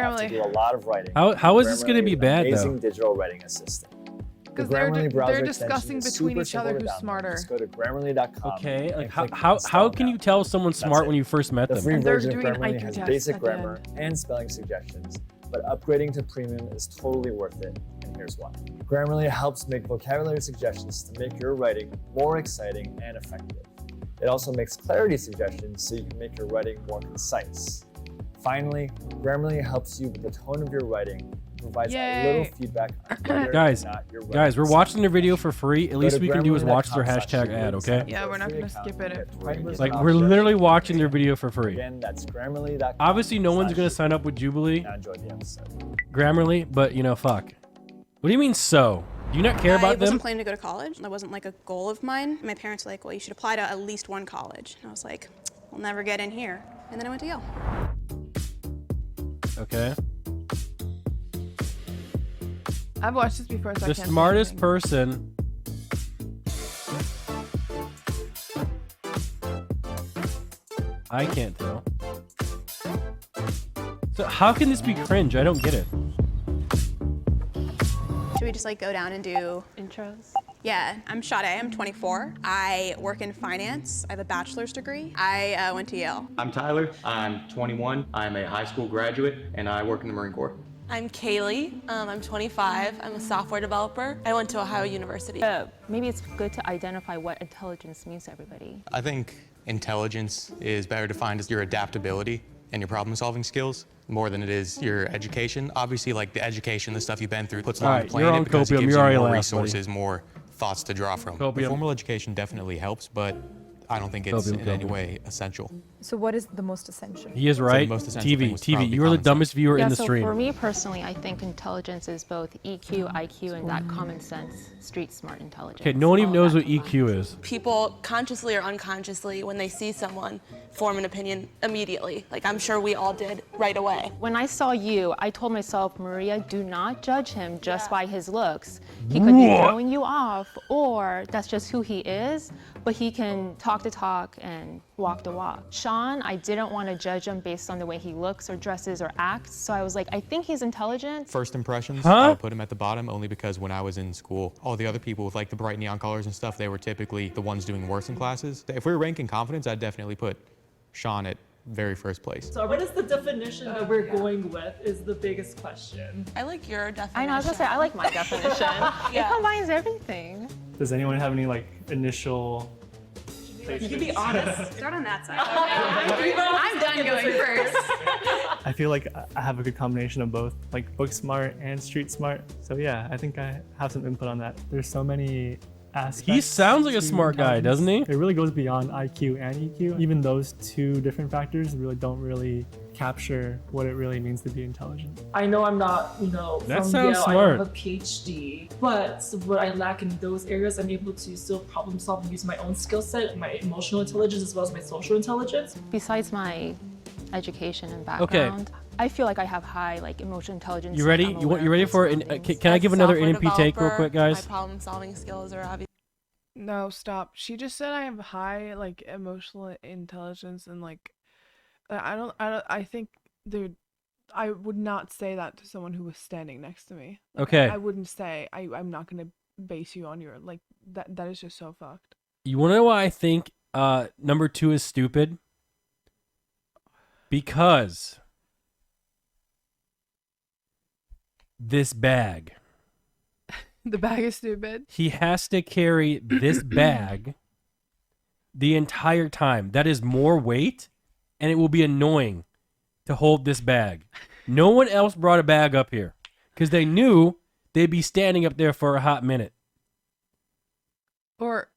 have to do a lot of writing. How is this going to be bad though? Amazing digital writing assistant. Because they're discussing between each other who's smarter. Just go to Grammarly.com. Okay, like how can you tell someone's smart when you first met them? The free And they're version of doing an Grammarly IQ has test basic at the grammar end. and spelling suggestions, but upgrading to premium is totally worth it, and here's why. Grammarly helps make vocabulary suggestions to make your writing more exciting and effective. It also makes clarity suggestions so you can make your writing more concise. Finally, Grammarly helps you with the tone of your writing and provides a little feedback on whether Guys, or not your writing guys, we're is watching their video for free. At least we can do is watch their hashtag Grammarly.com/Jubilee ad, okay? Yeah, we're not gonna skip it. Like we're literally watching their video for free. Again, that's Grammarly.com. Obviously, no one's gonna sign up with Jubilee, Now enjoy the episode. Grammarly, but you know, fuck. What do you mean so? Do you not care about I wasn't them? planning to go to college. That wasn't like a goal of mine. My parents were like, well, you should apply to at least one college. And I was like, I'll never get in here. And then I went to Yale. Okay. I've watched this before, so I The can't say smartest anything. person. I can't tell. So how can this be cringe? I don't get it. Should we just like go down and do Intros. Yeah, I'm Sade. I'm 24. I work in finance. I have a bachelor's degree. I went to Yale. I'm Tyler. I'm 21. I'm a high school graduate, and I work in the Marine Corps. I'm Kaylee. I'm 25. I'm a software developer. I went to Ohio University. Maybe it's good to identify what intelligence means to everybody. I think intelligence is better defined as your adaptability and your problem-solving skills more than it is your education. Obviously, like the education, the stuff you've been through, puts on the you're on planet because it copium. gives You you already more laughed, buddy. resources, more thoughts to draw from. Copium. The formal education definitely helps, but I don't think it's Copium, in any copium. way essential. So what is the most essential? He is So right. the most essential thing TV, was TV. probably You are the common dumbest viewer in the so stream. for me personally, I think intelligence is both EQ, IQ, and that common sense, street smart intelligence. Okay, no one even All knows that what EQ combined. is. People consciously or unconsciously, when they see someone, form an opinion immediately. Like I'm sure we all did right away. When I saw you, I told myself, Maria, do not judge him just by his looks. He could be throwing you off, or that's just who he is, but he can talk the talk and walk the walk. Sean, I didn't want to judge him based on the way he looks or dresses or acts, so I was like, I think he's intelligent. First impressions, Huh? I would put him at the bottom only because when I was in school, all the other people with like the bright neon colors and stuff, they were typically the ones doing worse in classes. If we were ranking confidence, I'd definitely put Sean at very first place. So what is the definition that we're going with is the biggest question. I like your definition. I know, I was gonna say, I like my definition. It combines everything. Does anyone have any like initial? You can be honest. Start on that side. I'm done going first. I feel like I have a good combination of both, like book smart and street smart. So yeah, I think I have some input on that. There's so many aspects. He sounds like a to smart guy, intelligence. doesn't he? It really goes beyond IQ and EQ. Even those two different factors really don't really capture what it really means to be intelligent. I know I'm not, That from sounds Yale, smart. I don't have a PhD, but what I lack in those areas, I'm able to still problem solve and use my own skill set, my emotional intelligence as well as my social intelligence. Besides my education and background, I feel like I have high like emotional intelligence. You ready? I'm You aware ready of for my an? surroundings. Can I give another Software NMP take real developer, quick, guys? My problem-solving skills are obvious. No, stop. She just said I have high like emotional intelligence and like I think dude, I would not say that to someone who was standing next to me. Like, Okay. I wouldn't say I'm not gonna base you on your like that is just so fucked. You want to know why I think number 2 is stupid? Because this bag. The bag is stupid. He has to carry this bag the entire time. That is more weight, and it will be annoying to hold this bag. No one else brought a bag up here because they knew they'd be standing up there for a hot minute. Or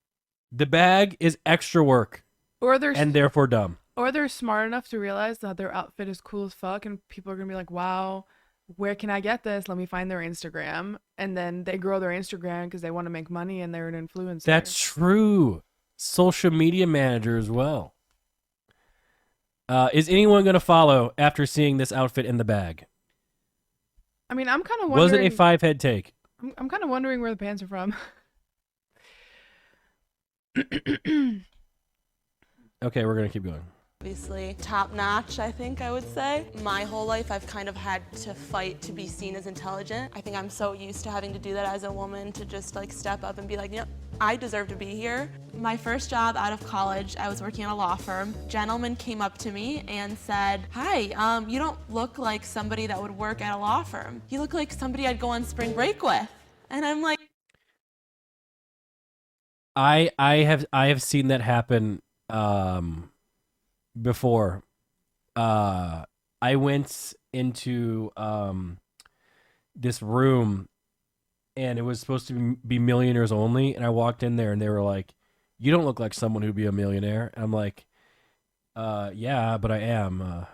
The bag is extra work they're and therefore dumb. or they're smart enough to realize that their outfit is cool as fuck and people are gonna be like, wow, where can I get this? Let me find their Instagram. And then they grow their Instagram because they want to make money and they're an influencer. That's true. Social media manager as well. Is anyone going to follow after seeing this outfit in the bag? I mean, I'm kind of Was wondering. it a 5-head take? I'm kind of wondering where the pants are from. Okay, we're going to keep going. Obviously, top notch, I think I would say. My whole life, I've kind of had to fight to be seen as intelligent. I think I'm so used to having to do that as a woman, to just like step up and be like, yep, I deserve to be here. My first job out of college, I was working at a law firm. A gentleman came up to me and said, hi, you don't look like somebody that would work at a law firm. You look like somebody I'd go on spring break with. And I'm like, I have seen that happen before. I went into this room and it was supposed to be millionaires only, and I walked in there and they were like, you don't look like someone who'd be a millionaire. And I'm like, yeah, but I am.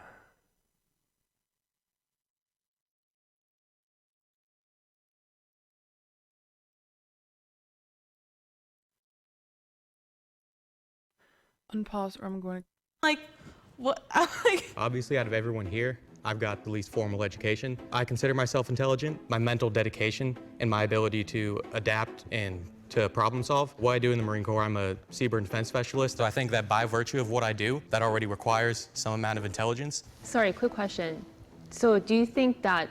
Unpause, or I'm going to. like, what? I'm like, Obviously, out of everyone here, I've got the least formal education. I consider myself intelligent. My mental dedication and my ability to adapt and to problem solve. What I do in the Marine Corps, I'm a seabird defense specialist. So I think that by virtue of what I do, that already requires some amount of intelligence. Sorry, quick question. So do you think that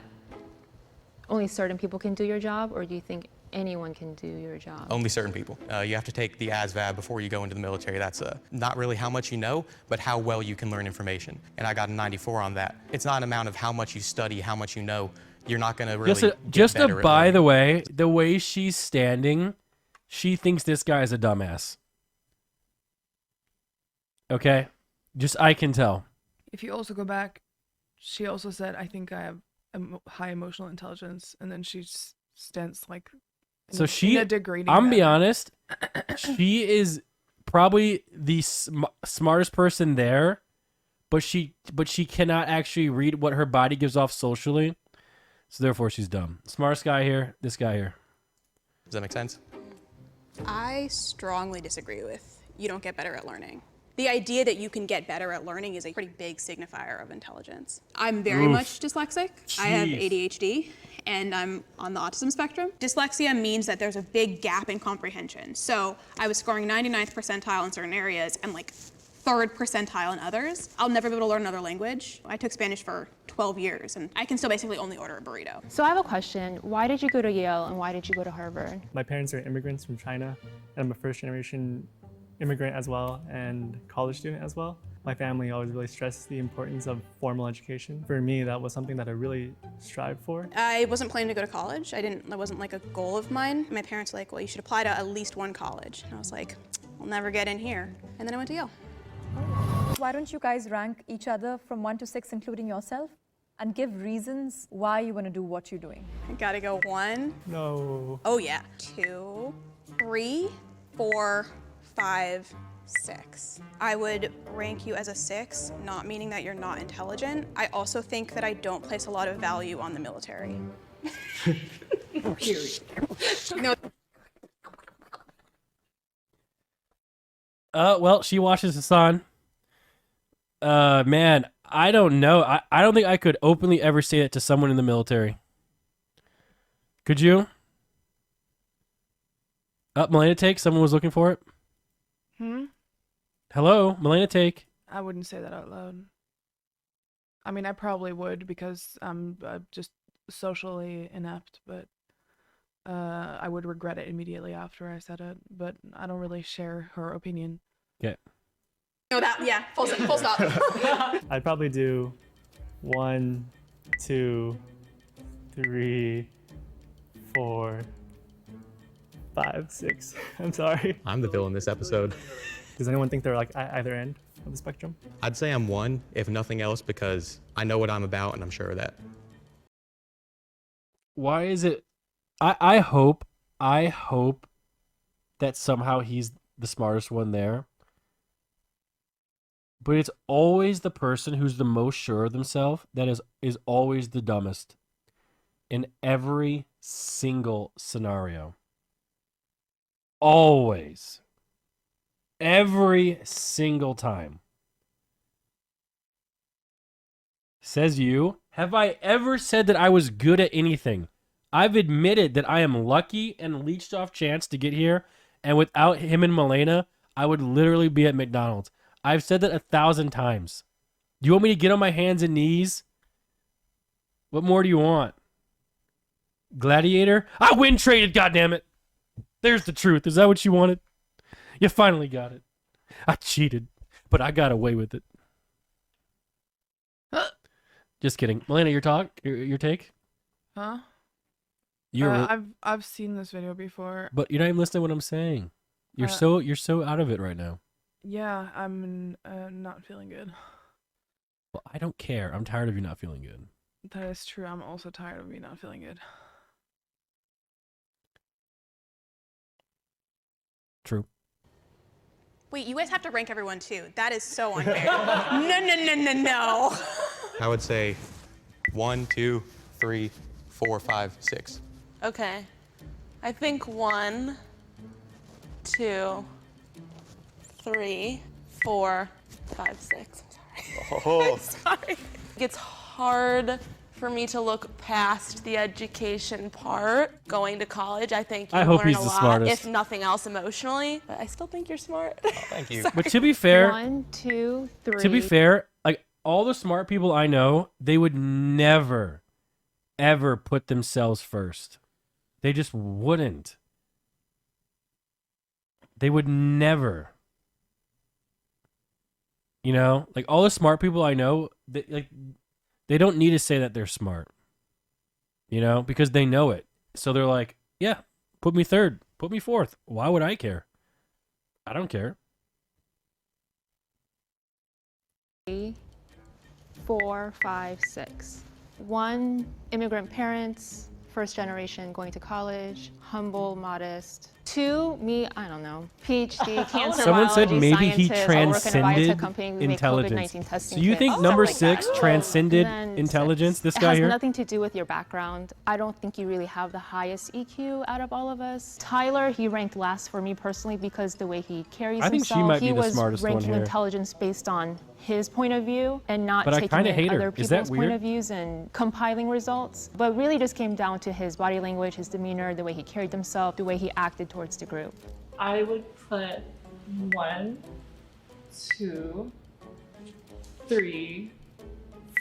only certain people can do your job, or do you think anyone can do your job? Only certain people. You have to take the ASVAB before you go into the military. That's not really how much you know, but how well you can learn information. And I got a 94 on that. It's not an amount of how much you study, how much you know. You're not going to really Just get better at by learning. the way she's standing, she thinks this guy is a dumbass. Okay? Just, I can tell. If you also go back, she also said, I think I have high emotional intelligence, and then she stands like So in she, a degrading I'm be manner. honest, she is probably the smartest person there, but she cannot actually read what her body gives off socially, so therefore she's dumb. Smartest guy here, this guy here. Does that make sense? I strongly disagree with you don't get better at learning. The idea that you can get better at learning is a pretty big signifier of intelligence. I'm very much dyslexic. I have ADHD, and I'm on the autism spectrum. Dyslexia means that there's a big gap in comprehension. So I was scoring 99th percentile in certain areas and like 3rd percentile in others. I'll never be able to learn another language. I took Spanish for 12 years, and I can still basically only order a burrito. So I have a question. Why did you go to Yale, and why did you go to Harvard? My parents are immigrants from China, and I'm a first generation immigrant as well, and college student as well. My family always really stressed the importance of formal education. For me, that was something that I really strived for. I wasn't planning to go to college. That wasn't like a goal of mine. My parents were like, well, you should apply to at least one college. And I was like, I'll never get in here. And then I went to Yale. Why don't you guys rank each other from 1 to 6, including yourself, and give reasons why you want to do what you're doing? I gotta go 1. No. Oh yeah. 2, 3, 4, 5, 6. I would rank you as a 6, not meaning that you're not intelligent. I also think that I don't place a lot of value on the military. No. Well, she watches Hassan. Man, I don't know. I don't think I could openly ever say that to someone in the military. Could you? Malena take. Someone was looking for it. Hello, Malena take. I wouldn't say that out loud. I mean, I probably would because I'm just socially inept, but I would regret it immediately after I said it. But I don't really share her opinion. Okay. No, that, yeah, full stop. I'd probably do 1, 2, 3, 4, 5, 6. I'm sorry. I'm the villain this episode. Does anyone think they're like at either end of the spectrum? I'd say I'm 1, if nothing else, because I know what I'm about and I'm sure of that. Why is it? I hope that somehow he's the smartest one there. But it's always the person who's the most sure of themselves that is always the dumbest in every single scenario. Always. Every single time. Says you. Have I ever said that I was good at anything? I've admitted that I am lucky and leached off chance to get here, and without him and Malena, I would literally be at McDonald's. I've said that 1,000 times. Do you want me to get on my hands and knees? What more do you want? Gladiator? I win traded, goddammit. There's the truth. Is that what you wanted? You finally got it. I cheated, but I got away with it. Just kidding. Malena, your take? Huh? I've seen this video before. But you're not even listening to what I'm saying. You're so out of it right now. Yeah, I'm not feeling good. Well, I don't care. I'm tired of you not feeling good. That is true. I'm also tired of me not feeling good. True. Wait, you guys have to rank everyone too. That is so unfair. No. I would say 1, 2, 3, 4, 5, 6. Okay. I think 1, 2, 3, 4, 5, 6. I'm sorry. Oh. I'm sorry. It's hard for me to look past the education part. Going to college, I think you hope learn he's a the lot, smartest. if nothing else emotionally. But I still think you're smart. Oh, thank you. But to be fair, 1, 2, 3. to be fair, like all the smart people I know, they would never, ever put themselves first. They just wouldn't. They would never. You know, like all the smart people I know, they don't need to say that they're smart. You know, because they know it. So they're like, yeah, put me third, put me fourth. Why would I care? I don't care. 3, 4, 5, 6. 1, immigrant parents, first generation going to college, humble, modest. 2, me, I don't know, PhD, cancer Someone said biology maybe he scientist. I work in a biotech transcended company. We make intelligence. COVID-19 testing So you kits, think stuff number like 6 that. transcended Then intelligence? 6. This It guy has here? nothing to do with your background. I don't think you really have the highest EQ out of all of us. Tyler, he ranked last for me personally because the way he carries I think she himself. might be He the was smartest one ranking here. intelligence based on his point of view and not But I taking kinda in hate her. other Is that people's point weird? of views and compiling results. But really just came down to his body language, his demeanor, the way he carried himself, the way he acted towards the group. I would put 1, 2, 3,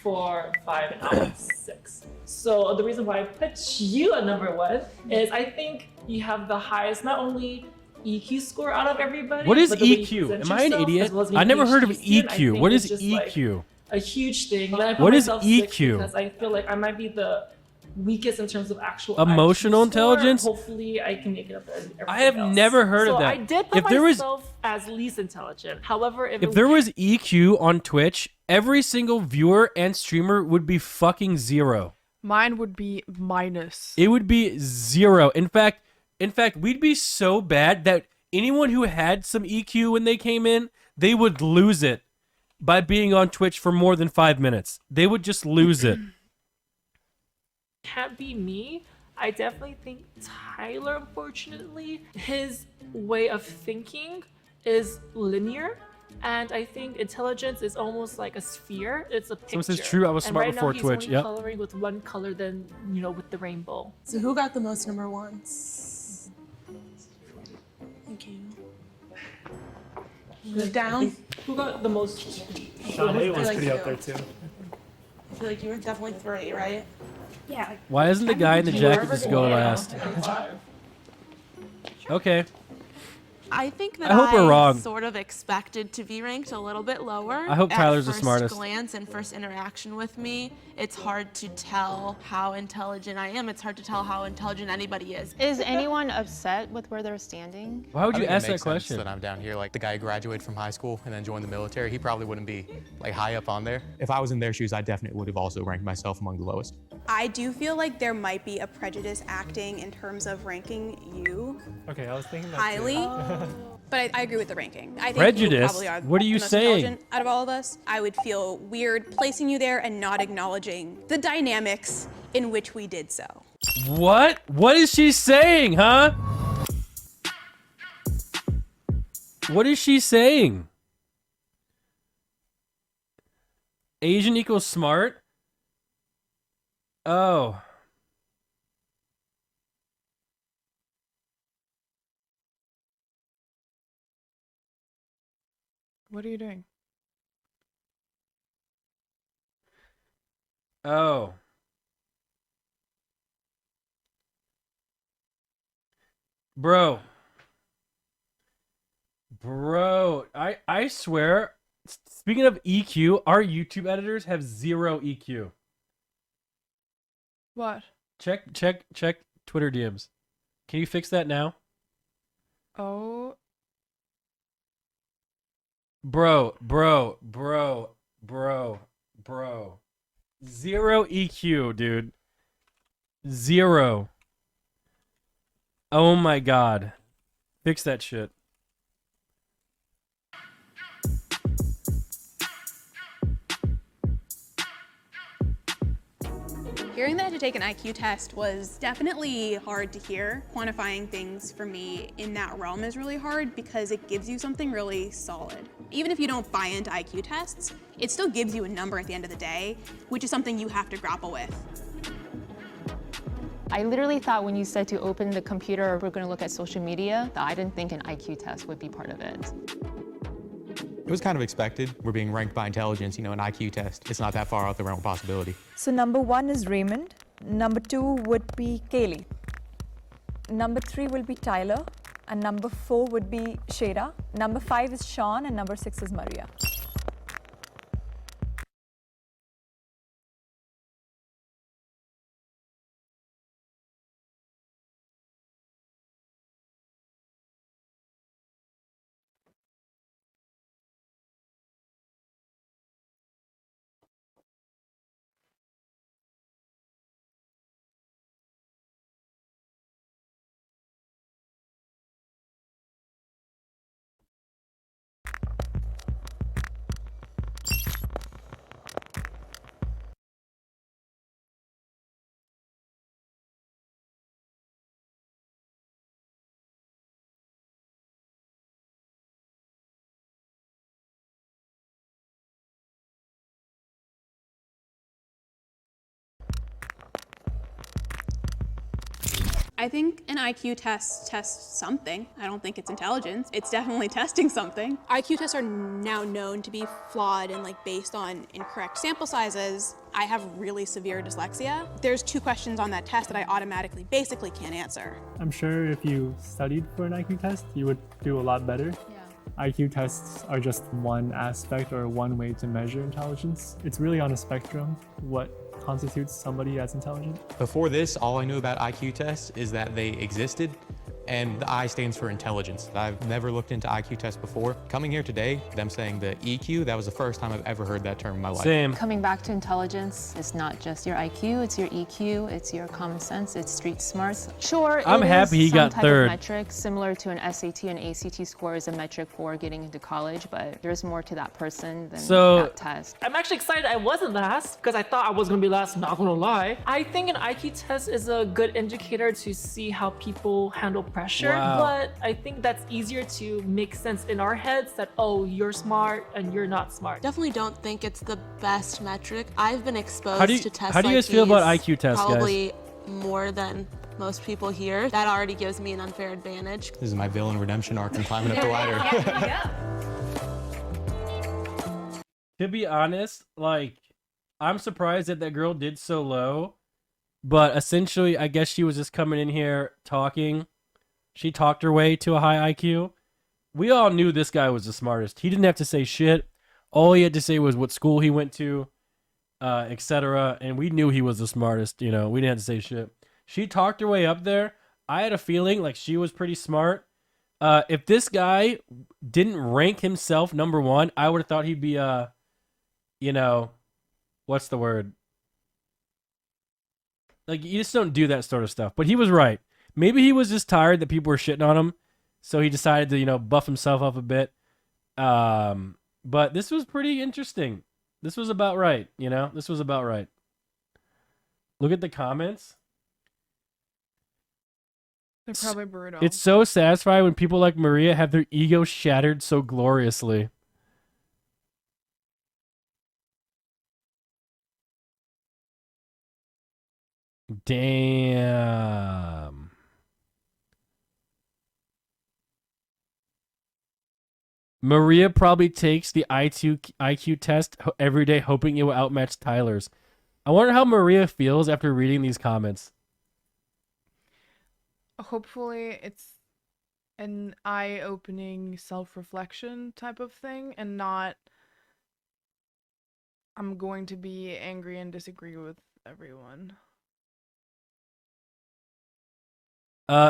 4, 5, and I would 6. So the reason why I put you at number 1 is I think you have the highest, not only EQ score out of everybody. What is but the way you EQ? present Am I an yourself, idiot? as well as being I never heard of PhD student, I EQ. think What is is just, like, EQ? a huge thing. And I put What is myself 6 EQ? because I feel like I might be the weakest in terms of actual Emotional IQ score. intelligence? Hopefully, I can make it up. I have never heard of that. I did put If there was myself as least intelligent. However, if there was EQ on Twitch, every single viewer and streamer would be fucking 0. Mine would be minus. It would be 0. In fact, we'd be so bad that anyone who had some EQ when they came in, they would lose it by being on Twitch for more than 5 minutes. They would just lose it. Can't be me. I definitely think Tyler, unfortunately, his way of thinking is linear. And I think intelligence is almost like a sphere. It's a picture. Someone says, true, I was And smart right before now Twitch. He's Yep. only coloring with one color than, with the rainbow. So who got the most number 1s? Thank you. Move down. Who got the most? Sean A was like pretty you. up there too. I feel like you were definitely 3, right? Yeah. Why isn't the guy in the jacket just go last? Okay. I think that I hope we're wrong. sort of expected to be ranked a little bit lower. I hope Tyler's the At smartest. first glance and first interaction with me, it's hard to tell how intelligent I am. It's hard to tell how intelligent anybody is. Is anyone upset with where they're standing? Why would I you think it ask that makes sense question? that I'm down here. Like the guy who graduated from high school and then joined the military, he probably wouldn't be like high up on there. If I was in their shoes, I definitely would have also ranked myself among the lowest. I do feel like there might be a prejudice acting in terms of ranking you Okay, I was thinking that highly. too. But I agree with the ranking. I think Prejudice? you probably are What are you the most saying? intelligent out of all of us. I would feel weird placing you there and not acknowledging the dynamics in which we did so. What? What is she saying, huh? What is she saying? Asian equals smart? Oh. What are you doing? Oh. Bro. Bro, I swear, speaking of EQ, our YouTube editors have zero EQ. What? Check Twitter DMs. Can you fix that now? Oh. Bro. Zero EQ, dude. Zero. Oh my god. Fix that shit. Hearing that I had to take an IQ test was definitely hard to hear. Quantifying things for me in that realm is really hard because it gives you something really solid. Even if you don't buy into IQ tests, it still gives you a number at the end of the day, which is something you have to grapple with. I literally thought when you said to open the computer or we're going to look at social media, that I didn't think an IQ test would be part of it. It was kind of expected. We're being ranked by intelligence, an IQ test. It's not that far out the realm of possibility. So number 1 is Raymond. Number 2 would be Kaylee. Number 3 will be Tyler. And number 4 would be Shada. Number 5 is Sean, and number 6 is Maria. I think an IQ test tests something. I don't think it's intelligence. It's definitely testing something. IQ tests are now known to be flawed and based on incorrect sample sizes. I have really severe dyslexia. There's 2 questions on that test that I basically can't answer. I'm sure if you studied for an IQ test, you would do a lot better. IQ tests are just one aspect or one way to measure intelligence. It's really on a spectrum. What constitutes somebody as intelligent? Before this, all I knew about IQ tests is that they existed, and the I stands for intelligence. I've never looked into IQ tests before. Coming here today, them saying the EQ, that was the first time I've ever heard that term in my life. Same. Coming back to intelligence, it's not just your IQ, it's your EQ, it's your common sense, it's street smarts. Sure, I'm happy he got some type third. of metric similar to an SAT and ACT score is a metric for getting into college, but there's more to that person than that test. I'm actually excited I wasn't last because I thought I was gonna be last, not gonna lie. I think an IQ test is a good indicator to see how people handle pressure, but I think that's easier to make sense in our heads that, oh, you're smart and you're not smart. Definitely don't think it's the best metric. I've been exposed to tests how do you guys feel about IQ tests, probably guys? More than most people here. That already gives me an unfair advantage. This is my villain redemption arc. I'm climbing up the ladder. To be honest, I'm surprised that girl did so low, but essentially, I guess she was just coming in here talking. She talked her way to a high IQ. We all knew this guy was the smartest. He didn't have to say shit. All he had to say was what school he went to, etc. And we knew he was the smartest. We didn't have to say shit. She talked her way up there. I had a feeling like she was pretty smart. If this guy didn't rank himself number 1, I would have thought he'd be what's the word? You just don't do that sort of stuff. But he was right. Maybe he was just tired that people were shitting on him, so he decided to, buff himself up a bit. But this was pretty interesting. This was about right, This was about right. Look at the comments. They're probably brutal. It's so satisfying when people like Maria have their ego shattered so gloriously. Damn. Maria probably takes the IQ test every day, hoping it will outmatch Tyler's. I wonder how Maria feels after reading these comments. Hopefully, it's an eye-opening self-reflection type of thing, and not I'm going to be angry and disagree with everyone.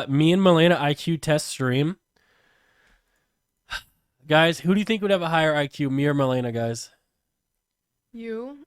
Me and Malena IQ test stream. Guys, who do you think would have a higher IQ, me or Malena, guys? You?